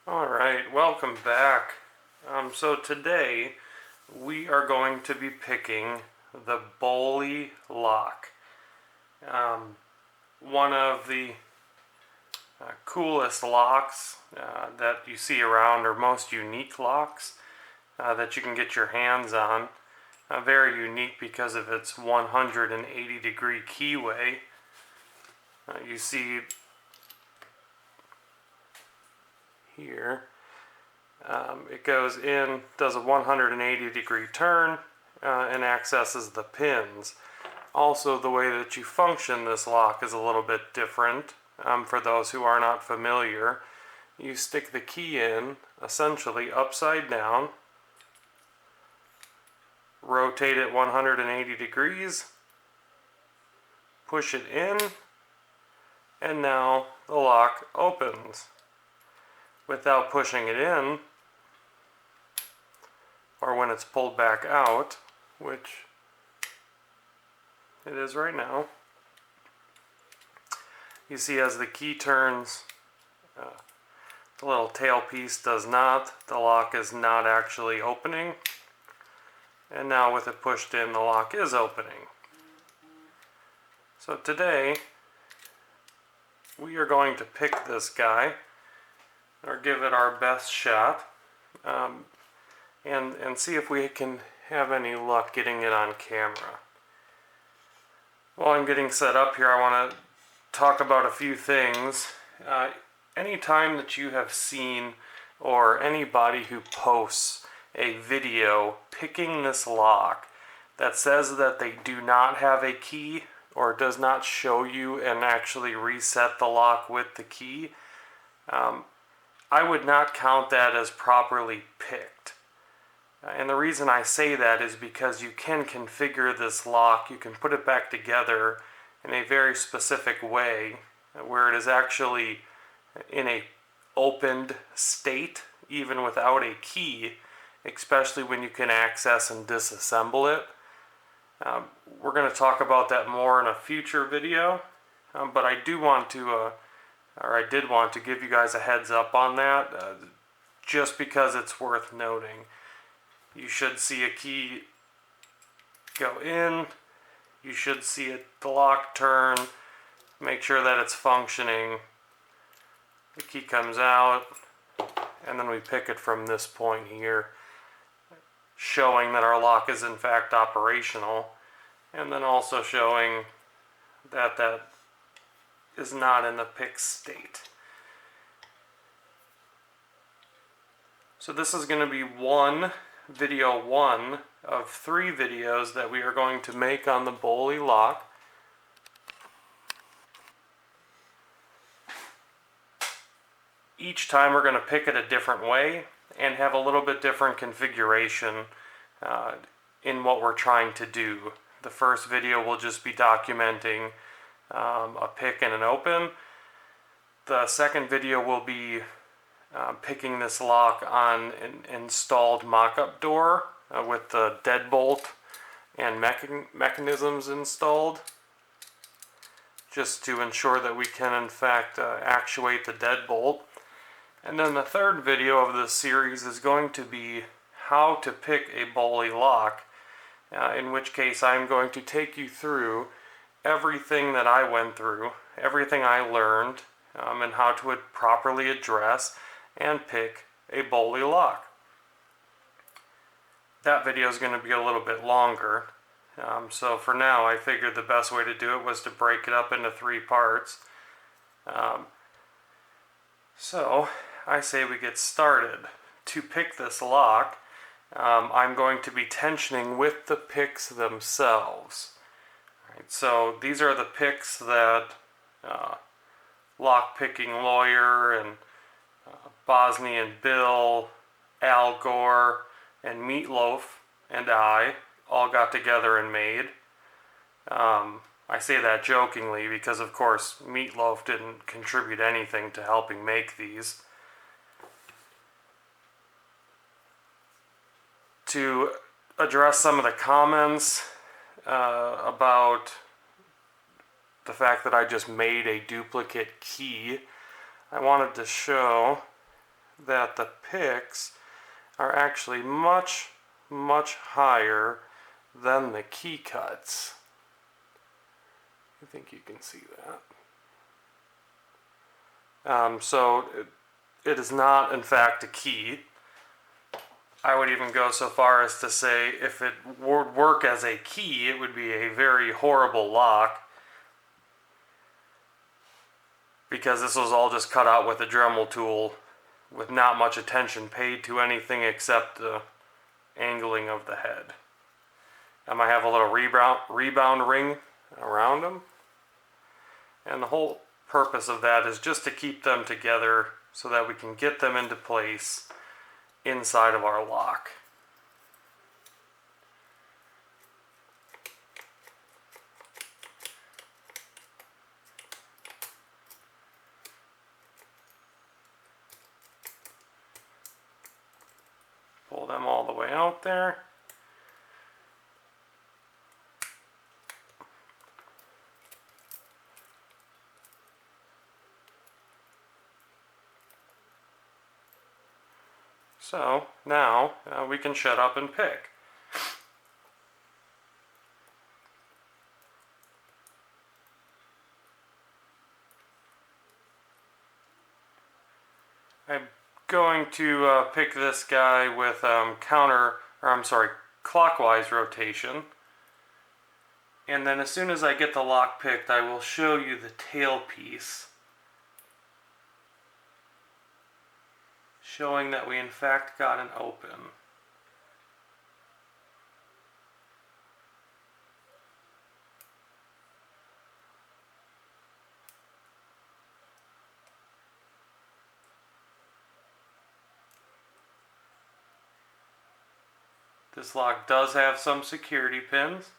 Alright, welcome back. So today we are going to be picking the Bowley Lock. One of the coolest locks that you see around, or most unique locks that you can get your hands on. Very unique because of its 180-degree keyway. You see here, it goes in, does a 180-degree turn, and accesses the pins. Also, the way that you function this lock is a little bit different. For those who are not familiar, you stick the key in essentially upside down, rotate it 180 degrees, push it in, and now the lock opens. Without pushing it in, or when it's pulled back out, which it is right now, you see as the key turns, the little tail piece does not, the lock is not actually opening, and now with it pushed in, the lock is opening. So today we are going to pick this guy, or give it our best shot, and see if we can have any luck getting it on camera. While I'm getting set up here, I want to talk about a few things. Anytime that you have seen, or anybody who posts a video picking this lock that says that they do not have a key, or does not show you and actually reset the lock with the key, I would not count that as properly picked. And the reason I say that is because you can configure this lock, you can put it back together in a very specific way where it is actually in a opened state even without a key, especially when you can access and disassemble it. We're going to talk about that more in a future video, but I do want to I did want to give you guys a heads up on that, just because it's worth noting. You should see a key go in, you should see the lock turn, make sure that it's functioning, the key comes out, and then we pick it from this point here, showing that our lock is in fact operational, and then also showing that that is not in the pick state. So this is going to be video one of 3 videos that we are going to make on the Bowley Lock. Each time we're going to pick it a different way and have a little bit different configuration in what we're trying to do. The first video will just be documenting a pick and an open. The second video will be picking this lock on an installed mock-up door with the deadbolt and mechanisms installed, just to ensure that we can in fact actuate the deadbolt. And then the third video of this series is going to be how to pick a Bowley lock, in which case I'm going to take you through everything that I went through, everything I learned, and how to properly address and pick a Bowley lock. That video is going to be a little bit longer, so for now I figured the best way to do it was to break it up into 3 parts. So I say we get started. To pick this lock, I'm going to be tensioning with the picks themselves. So these are the picks that Lock Picking Lawyer and Bosnian Bill, Al Gore, and Meatloaf and I all got together and made. I say that jokingly because, of course, Meatloaf didn't contribute anything to helping make these. To address some of the comments about the fact that I just made a duplicate key, I wanted to show that the picks are actually much, much higher than the key cuts. I think you can see that. So it is not, in fact, a key. I would even go so far as to say if it would work as a key, it would be a very horrible lock, because this was all just cut out with a Dremel tool with not much attention paid to anything except the angling of the head. I might have a little rebound ring around them, and the whole purpose of that is just to keep them together so that we can get them into place inside of our lock. Pull them all the way out there. So now we can shut up and pick. I'm going to pick this guy with clockwise rotation. And then as soon as I get the lock picked, I will show you the tail piece, showing that we in fact got an open. This lock does have some security pins.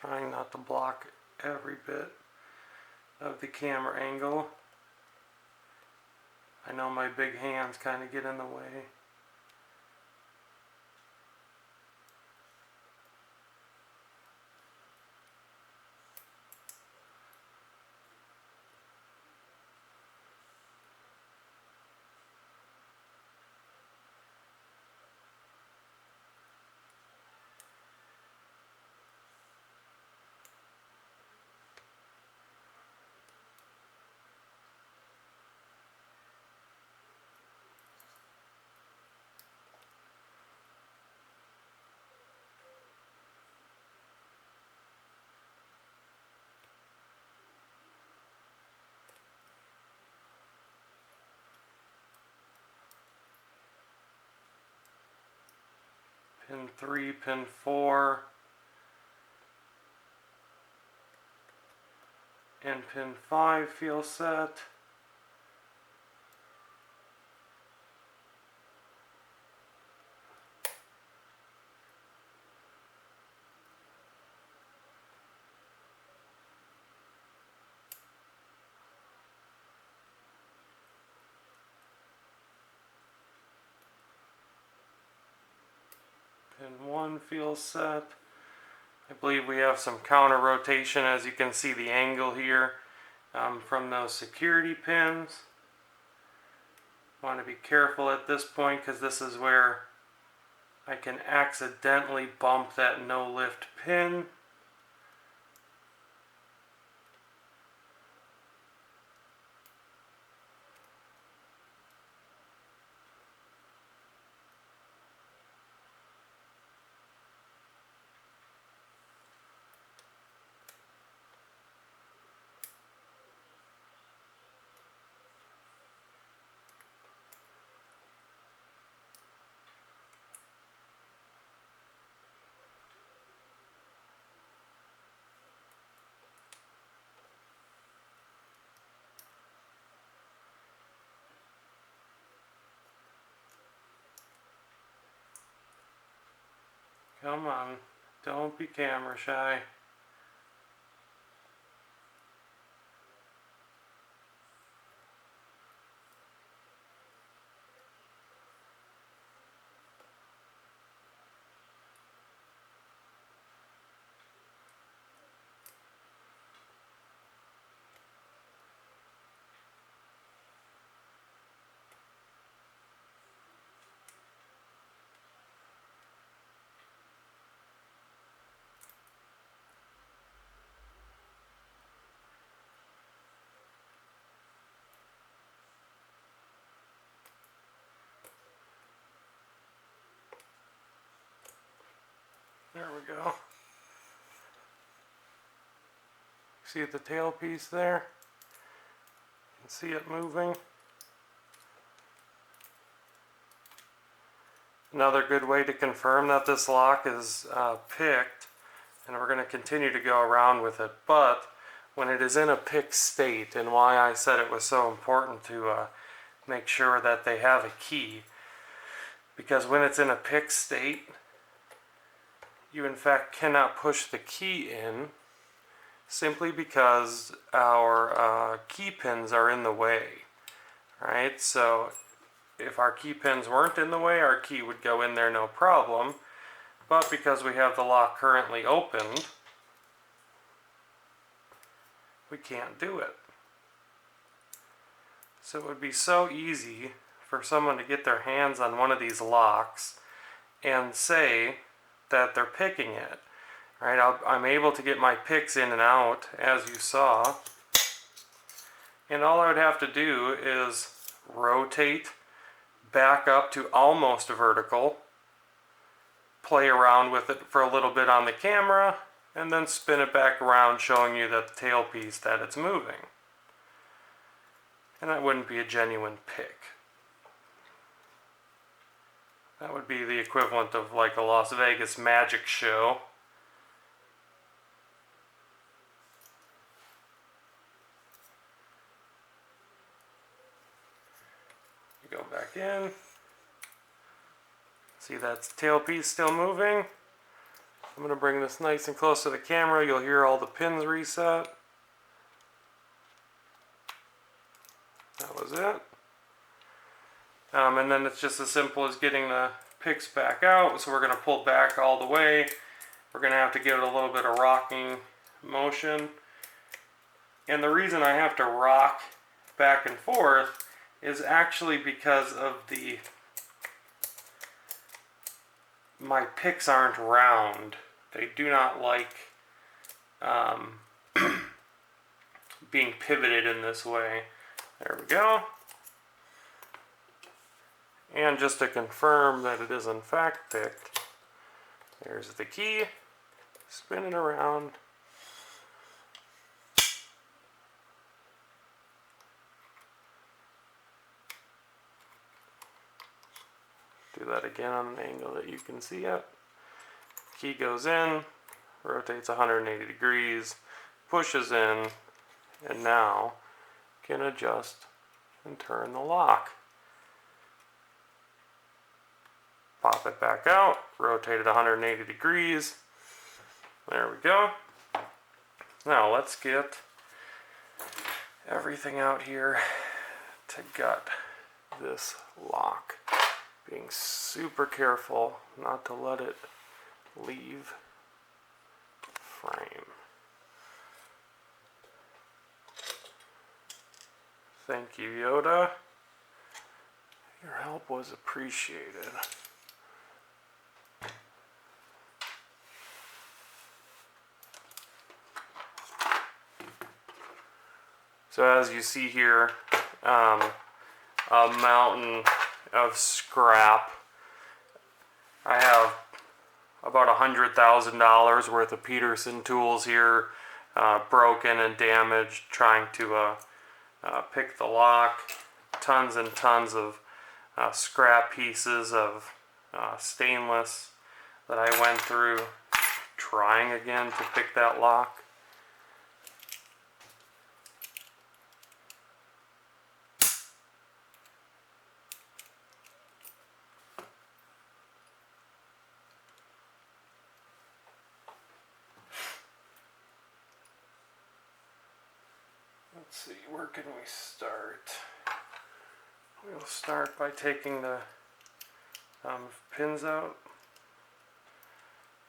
Trying not to block every bit of the camera angle. I know my big hands kind of get in the way. Pin 3, pin 4, and pin 5 feel set. Pin 1 feels set. I believe we have some counter rotation, as you can see the angle here from those security pins. Want to be careful at this point because this is where I can accidentally bump that no lift pin. Come on, don't be camera shy. There we go. See the tailpiece there? You can see it moving. Another good way to confirm that this lock is picked, and we're going to continue to go around with it, but when it is in a picked state, and why I said it was so important to make sure that they have a key, because when it's in a picked state, you in fact cannot push the key in simply because our key pins are in the way. Right? So if our key pins weren't in the way, our key would go in there no problem. But because we have the lock currently opened, we can't do it. So it would be so easy for someone to get their hands on one of these locks and say that they're picking it. Right? I'm able to get my picks in and out, as you saw. And all I would have to do is rotate back up to almost vertical, play around with it for a little bit on the camera, and then spin it back around, showing you that the tailpiece that it's moving. And that wouldn't be a genuine pick. That would be the equivalent of like a Las Vegas magic show. You go back in. See that tailpiece still moving? I'm going to bring this nice and close to the camera. You'll hear all the pins reset. That was it. And then it's just as simple as getting the picks back out. So we're going to pull back all the way. We're going to have to give it a little bit of rocking motion. And the reason I have to rock back and forth is actually because of my picks aren't round. They do not like being pivoted in this way. There we go. And just to confirm that it is in fact picked, there's the key, spin it around. Do that again on an angle that you can see it. Key goes in, rotates 180 degrees, pushes in, and now can adjust and turn the lock. Pop it back out, rotate it 180 degrees. There we go. Now let's get everything out here to gut this lock. Being super careful not to let it leave frame. Thank you, Yoda. Your help was appreciated. So as you see here, a mountain of scrap. I have about $100,000 worth of Peterson tools here, broken and damaged, trying to pick the lock. Tons and tons of scrap pieces of stainless that I went through trying again to pick that lock. let's see, where can we start? We'll start by taking the pins out.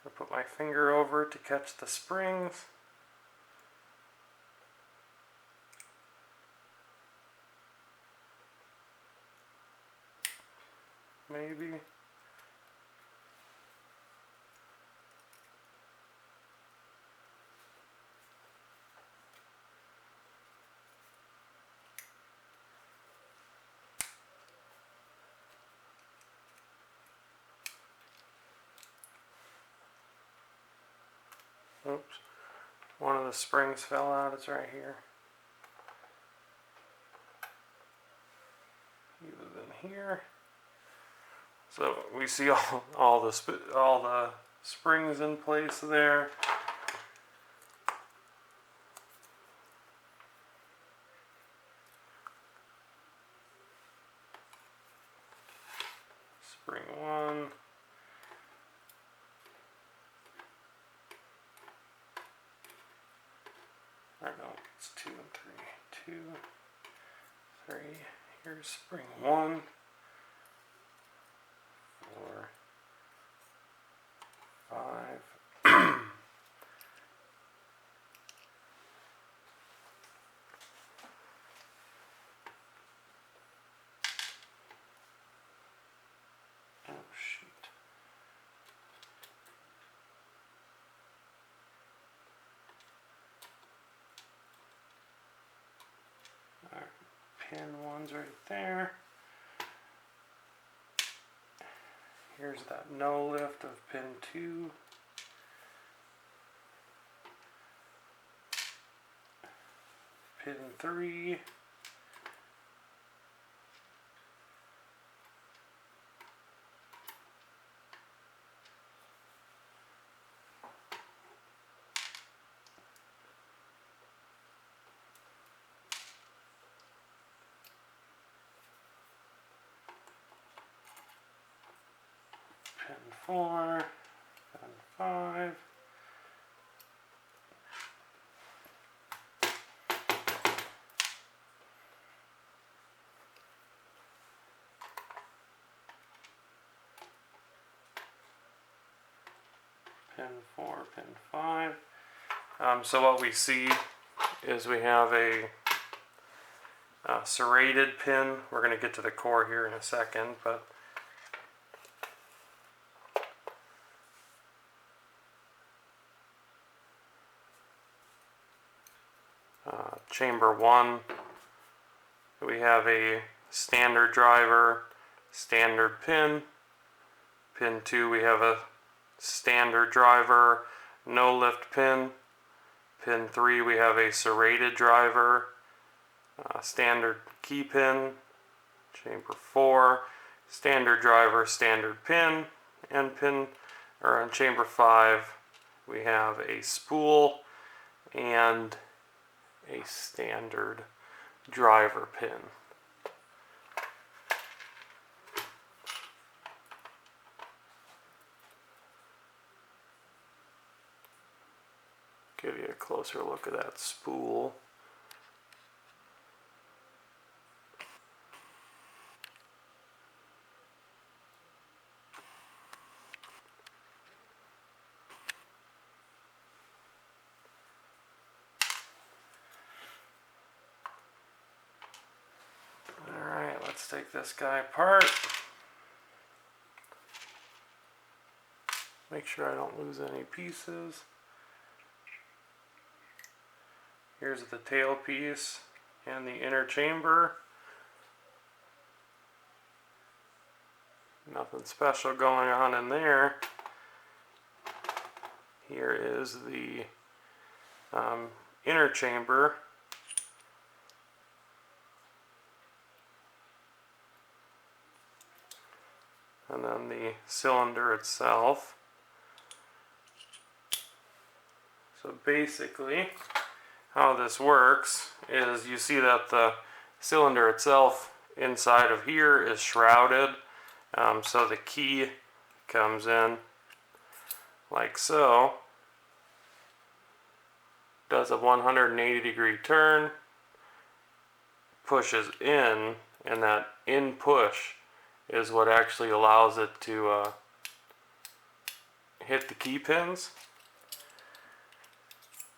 I'll put my finger over to catch the springs. Maybe. Oops. One of the springs fell out. It's right here. Either than here. So we see all the springs in place there. Spring 1. I know it's 2 and 3. 2, 3. Here's spring 1. 4, 5. Oh shoot. Our pin 1's right there. Here's that no lift of pin 2. Pin 3. Pin 4, pin 5, pin 4, pin 5. So what we see is we have a serrated pin. We're going to get to the core here in a second, but chamber 1, we have a standard driver, standard pin. Pin 2, we have a standard driver, no lift pin. Pin 3, we have a serrated driver, standard key pin. Chamber 4, standard driver, standard pin. And in chamber 5, we have a spool and a standard driver pin. Give you a closer look at that spool. Alright, let's take this guy apart. Make sure I don't lose any pieces. Here's the tailpiece and the inner chamber. Nothing special going on in there. Here is the inner chamber. And then the cylinder itself. So basically, how this works is you see that the cylinder itself inside of here is shrouded. So the key comes in like so. Does a 180-degree turn. pushes in, and that in push is what actually allows it to hit the key pins.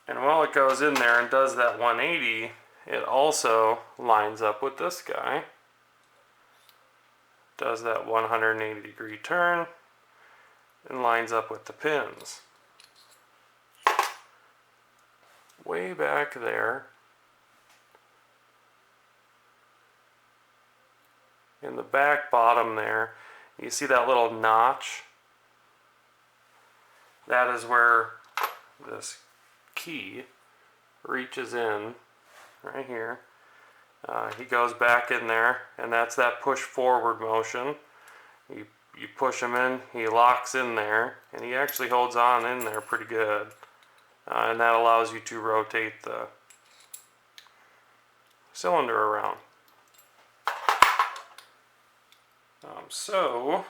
And while it goes in there and does that 180, it also lines up with this guy. Does that 180-degree turn and lines up with the pins. Way back there, in the back bottom there, you see that little notch? That is where this key reaches in, right here. He goes back in there, and that's that push forward motion. You push him in, he locks in there, and he actually holds on in there pretty good. And that allows you to rotate the cylinder around. So,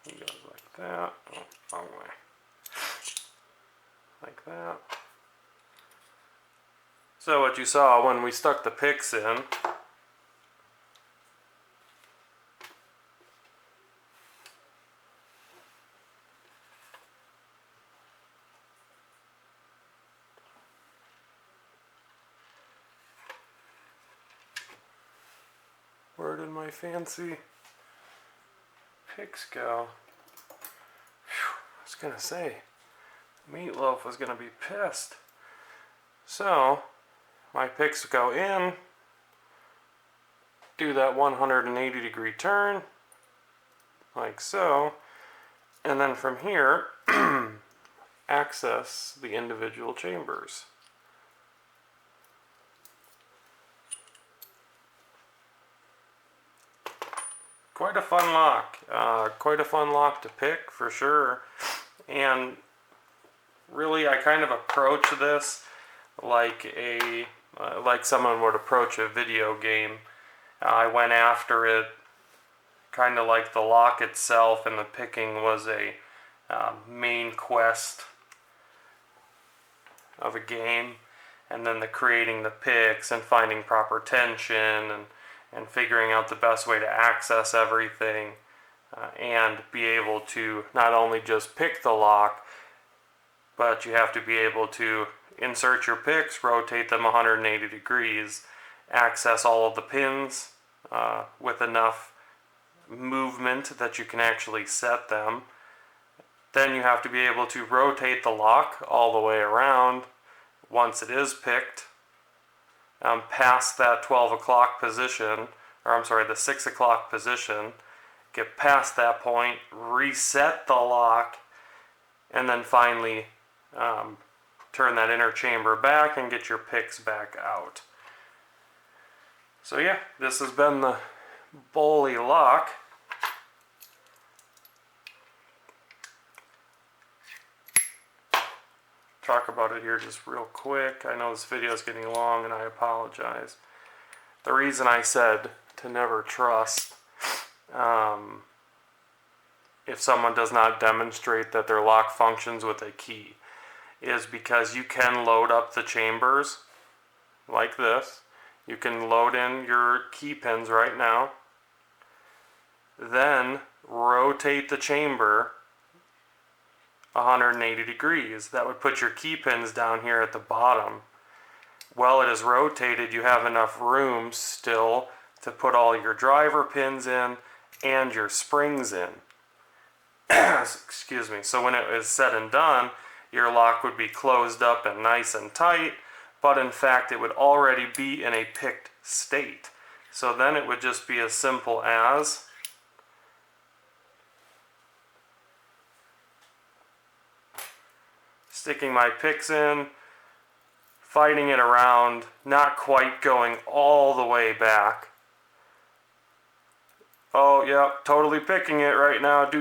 he goes like that, oh, wrong way, like that. So what you saw when we stuck the picks in, where did my fancy picks go? Whew, I was gonna say, Meatloaf was gonna be pissed. So, my picks go in, do that 180-degree turn, like so, and then from here, access the individual chambers. Quite a fun lock. Quite a fun lock to pick for sure. And really, I kind of approach this like like someone would approach a video game. I went after it kind of like the lock itself, and the picking was a main quest of a game, and then the creating the picks and finding proper tension and figuring out the best way to access everything, and be able to not only just pick the lock, but you have to be able to insert your picks, rotate them 180 degrees, access all of the pins with enough movement that you can actually set them. Then you have to be able to rotate the lock all the way around once it is picked, past that 12 o'clock position, or I'm sorry, the 6 o'clock position, get past that point, reset the lock, and then finally turn that inner chamber back and get your picks back out. So yeah, this has been the Bowley Lock. Talk about it here just real quick. I know this video is getting long and I apologize. The reason I said to never trust if someone does not demonstrate that their lock functions with a key is because you can load up the chambers like this. You can load in your key pins right now, then rotate the chamber 180 degrees. That would put your key pins down here at the bottom. While it is rotated, you have enough room still to put all your driver pins in and your springs in. Excuse me. So when it is said and done, your lock would be closed up and nice and tight, but in fact it would already be in a picked state. So then it would just be as simple as sticking my picks in, fighting it around, not quite going all the way back. Oh, yep, totally picking it right now, do.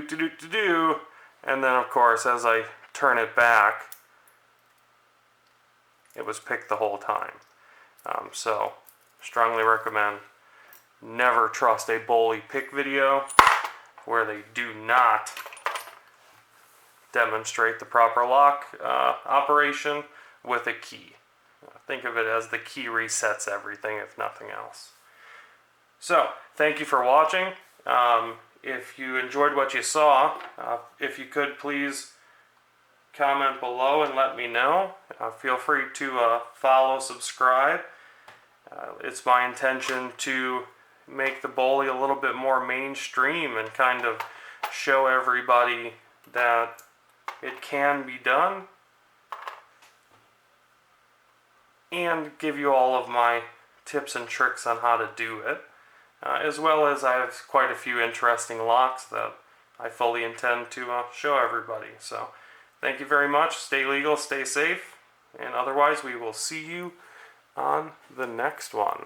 And then, of course, as I turn it back, it was picked the whole time. So, strongly recommend never trust a Bowley pick video where they do not demonstrate the proper lock operation with a key. think of it as the key resets everything, if nothing else. So, thank you for watching. If you enjoyed what you saw, if you could please comment below and let me know. Feel free to follow, subscribe. It's my intention to make the Bowley a little bit more mainstream and kind of show everybody that it can be done, and give you all of my tips and tricks on how to do it, as well as I have quite a few interesting locks that I fully intend to show everybody. So thank you very much. Stay legal, stay safe, and otherwise we will see you on the next one.